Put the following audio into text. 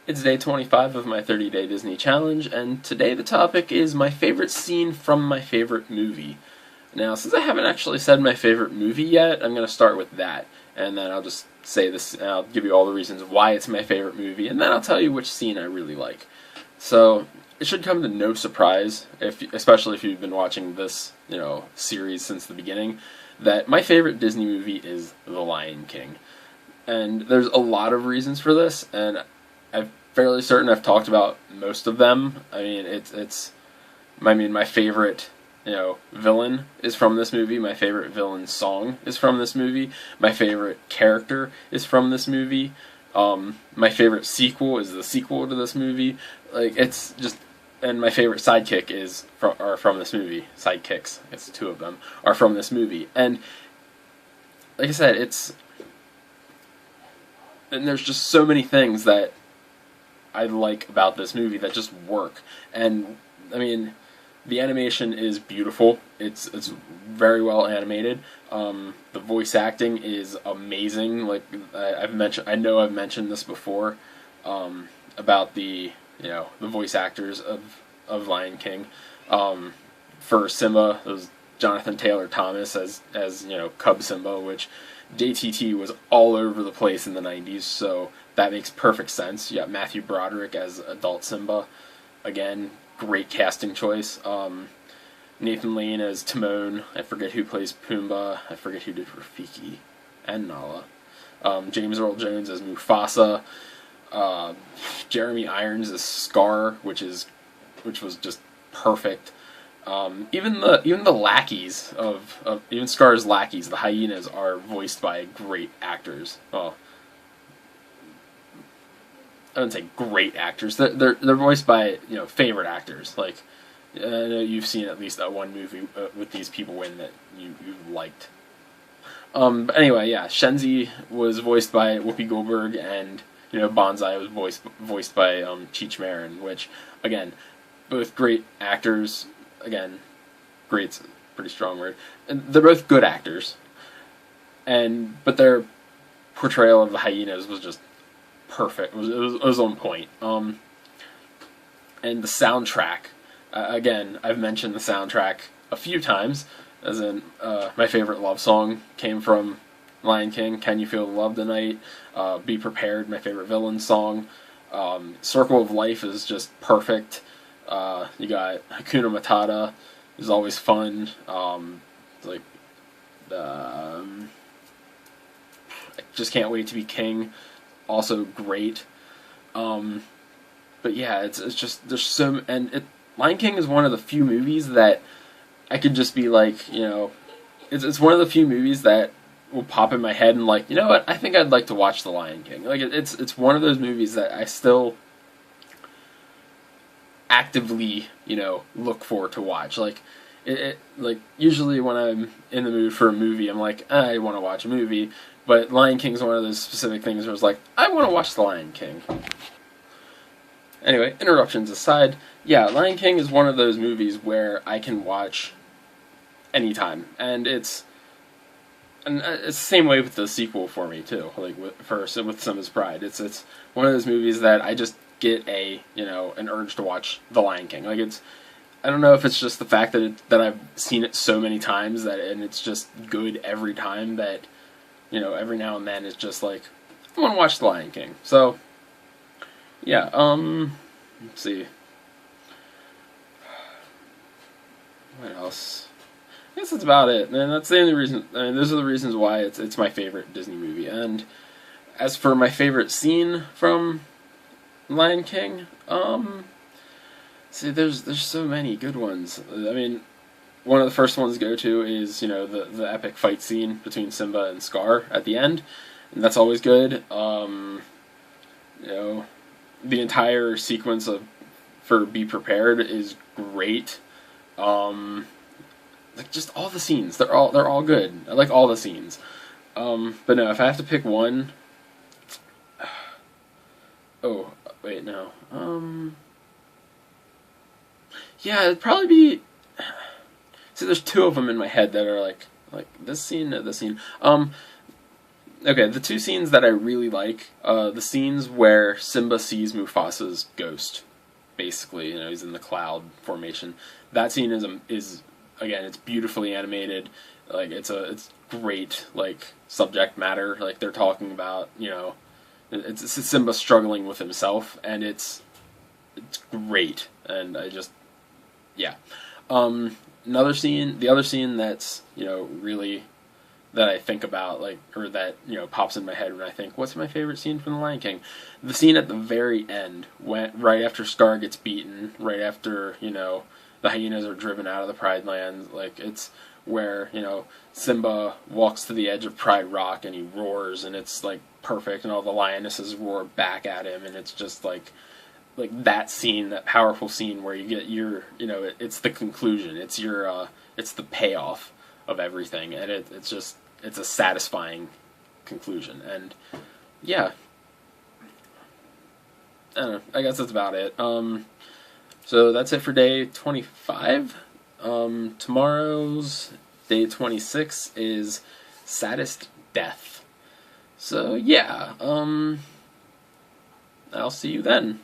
It's day 25 of my 30-day Disney challenge, and today the topic is my favorite scene from my favorite movie. Now, since I haven't actually said my favorite movie yet, I'm going to start with that, and then I'll just say this, and I'll give you all the reasons why it's my favorite movie, and then I'll tell you which scene I really like. So, it should come to no surprise, especially if you've been watching this, series since the beginning, that my favorite Disney movie is The Lion King. And there's a lot of reasons for this, and I'm fairly certain I've talked about most of them. I mean, my favorite, villain is from this movie. My favorite villain song is from this movie. My favorite character is from this movie. My favorite sequel is the sequel to this movie. And my favorite sidekick are from this movie. Sidekicks, I guess two of them, are from this movie. And like I said, and there's just so many things that I like about this movie that just work. And I mean, the animation is beautiful. It's very well animated. The voice acting is amazing. Like I know I've mentioned this before about the voice actors of Lion King. For Simba, it was Jonathan Taylor Thomas as Cub Simba, which JTT was all over the place in the 90s, so that makes perfect sense. You got Matthew Broderick as adult Simba. Again, great casting choice. Nathan Lane as Timon. I forget who plays Pumbaa. I forget who did Rafiki and Nala. James Earl Jones as Mufasa. Jeremy Irons as Scar, which was just perfect. Even the lackeys even Scar's lackeys, the hyenas, are voiced by great actors. Well, I wouldn't say great actors. They're voiced by favorite actors. Like, I know you've seen at least that one movie with these people in that you liked. But anyway, yeah, Shenzi was voiced by Whoopi Goldberg, and Bonsai was voiced by Cheech Marin, which, again, both great actors. Again, great's a pretty strong word. And they're both good actors, but their portrayal of the hyenas was just perfect. It was on point. And the soundtrack, again, I've mentioned the soundtrack a few times, as in my favorite love song came from Lion King, Can You Feel the Love Tonight? Be Prepared, my favorite villain song. Circle of Life is just perfect. You got Hakuna Matata, is always fun. I just can't wait to be king, also great. But yeah, it's just there's so Lion King is one of the few movies that I could just be like, it's one of the few movies that will pop in my head and like, you know what, I think I'd like to watch The Lion King. Like it's one of those movies that I still actively, look for to watch. Like like usually when I'm in the mood for a movie, I'm like, I want to watch a movie. But Lion King's one of those specific things where it's like, I want to watch The Lion King. Anyway, interruptions aside, yeah, Lion King is one of those movies where I can watch anytime, and it's the same way with the sequel for me too. Like with Simba's Pride, it's one of those movies that I just get an urge to watch The Lion King. Like I don't know if it's just the fact that I've seen it so many times and it's just good every time that every now and then it's just like I want to watch The Lion King. So yeah, let's see, what else? I guess that's about it, and that's the only reason. I mean, those are the reasons why it's my favorite Disney movie. And as for my favorite scene from Lion King, see, there's so many good ones. I mean, one of the first ones to go to is the epic fight scene between Simba and Scar at the end, and that's always good. The entire sequence for Be Prepared is great. Like just all the scenes, they're all good. I like all the scenes. But no, if I have to pick one, oh wait, no. Yeah, it'd probably be. See, there's two of them in my head that are like this scene or this scene. Okay, the two scenes that I really like, the scenes where Simba sees Mufasa's ghost, basically, he's in the cloud formation. That scene is again, it's beautifully animated. Like it's great, like subject matter. Like they're talking about, it's Simba struggling with himself, and it's great. And I just, yeah. The other scene that's really that I think about, like, or that pops in my head when I think, what's my favorite scene from The Lion King? The scene at the very end, right after Scar gets beaten, right after the hyenas are driven out of the Pride Lands, like it's where Simba walks to the edge of Pride Rock and he roars, and it's like perfect, and all the lionesses roar back at him, and it's just like that scene, that powerful scene where you get it's the conclusion, it's it's the payoff of everything, and it's a satisfying conclusion. And yeah, I don't know, I guess that's about it. So that's it for day 25. Tomorrow's day 26 is Saddest Death. So yeah, I'll see you then.